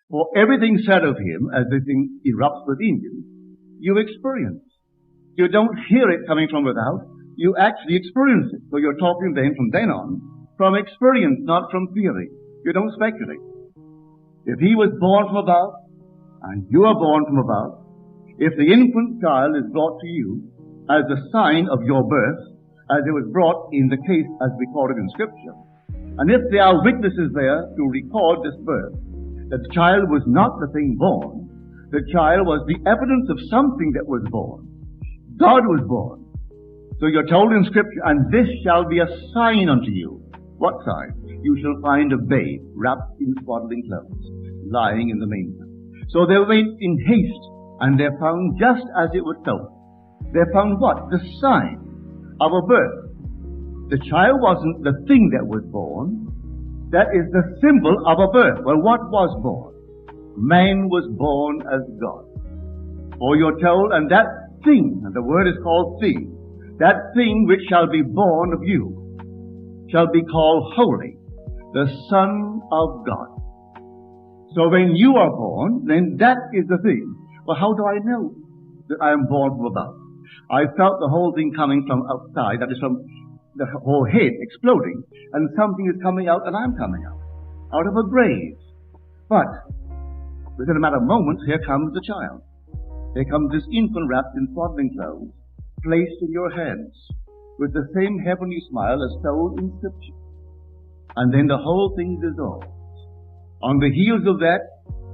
For everything said of him, as the thing erupts within you, you experience. You don't hear it coming from without, you actually experience it. So you're talking then, from then on, from experience, not from theory. You don't speculate. If he was born from above, and you are born from above, if the infant child is brought to you as a sign of your birth, as it was brought in the case as recorded in Scripture, and if there are witnesses there to record this birth, that the child was not the thing born, the child was the evidence of something that was born. God was born. So you're told in Scripture, and this shall be a sign unto you. What sign? You shall find a babe wrapped in swaddling clothes, lying in the manger. So they went in haste, and they found just as it was told. They found what? The sign of a birth. The child wasn't the thing that was born. That is the symbol of a birth. Well, what was born? Man was born as God. For you're told, and that thing, and the word is called thing, that thing which shall be born of you shall be called holy, the Son of God. So when you are born, then that is the thing. Well, how do I know that I am born from above? I felt the whole thing coming from outside, that is from the whole head exploding, and something is coming out, and I'm coming out of a grave. But within a matter of moments, here comes the child. Here comes this infant wrapped in swaddling clothes, placed in your hands, with the same heavenly smile as told in Scripture. And then the whole thing dissolves. On the heels of that,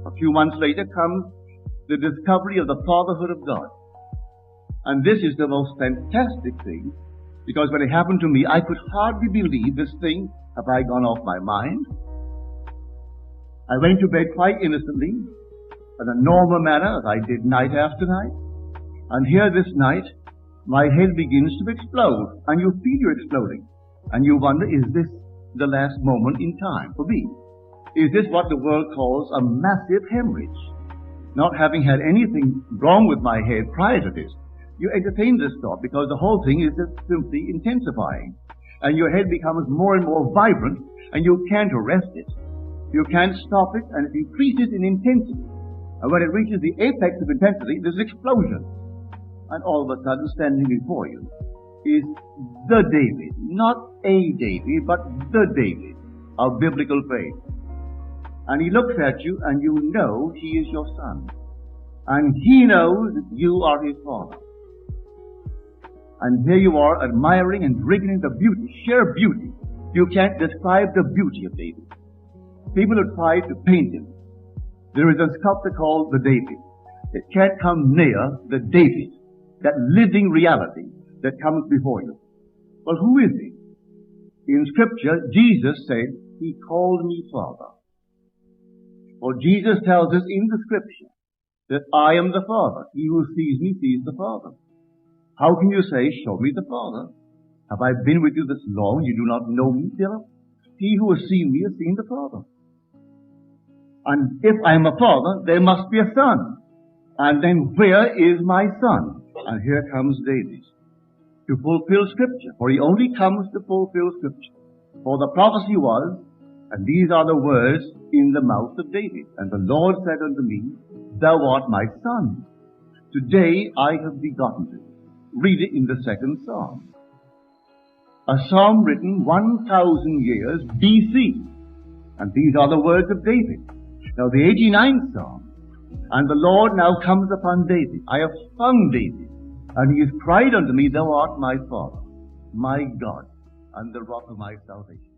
a few months later, comes the discovery of the fatherhood of God. And this is the most fantastic thing, because when it happened to me, I could hardly believe this thing. Have I gone off my mind? I went to bed quite innocently, in a normal manner, as I did night after night. And here this night, my head begins to explode, and you feel you're exploding. And you wonder, is this the last moment in time for me? Is this what the world calls a massive hemorrhage? Not having had anything wrong with my head prior to this, you entertain this thought because the whole thing is just simply intensifying. And your head becomes more and more vibrant, and you can't arrest it. You can't stop it, and it increases in intensity. And when it reaches the apex of intensity, there's an explosion. And all of a sudden, standing before you is the David, not a David, but the David of biblical faith. And he looks at you, and you know he is your son. And he knows that you are his father. And here you are, admiring and drinking in the beauty, sheer beauty. You can't describe the beauty of David. People have tried to paint him. There is a sculptor called the David. It can't come near the David, that living reality that comes before you. Well, who is he? In Scripture, Jesus said, he called me Father. Well, Jesus tells us in the Scripture that I am the Father. He who sees me sees the Father. How can you say, show me the Father? Have I been with you this long, you do not know me, Philip? He who has seen me has seen the Father. And if I am a father, there must be a son. And then where is my son? And here comes David to fulfill Scripture, for he only comes to fulfill Scripture. For the prophecy was, and these are the words in the mouth of David, and the Lord said unto me, thou art my son. Today I have begotten thee. Read it in the second Psalm. A psalm written 1,000 years BC. And these are the words of David. Now the 89th Psalm, and the Lord now comes upon David. I have found David, and he has cried unto me, thou art my Father, my God, and the rock of my salvation.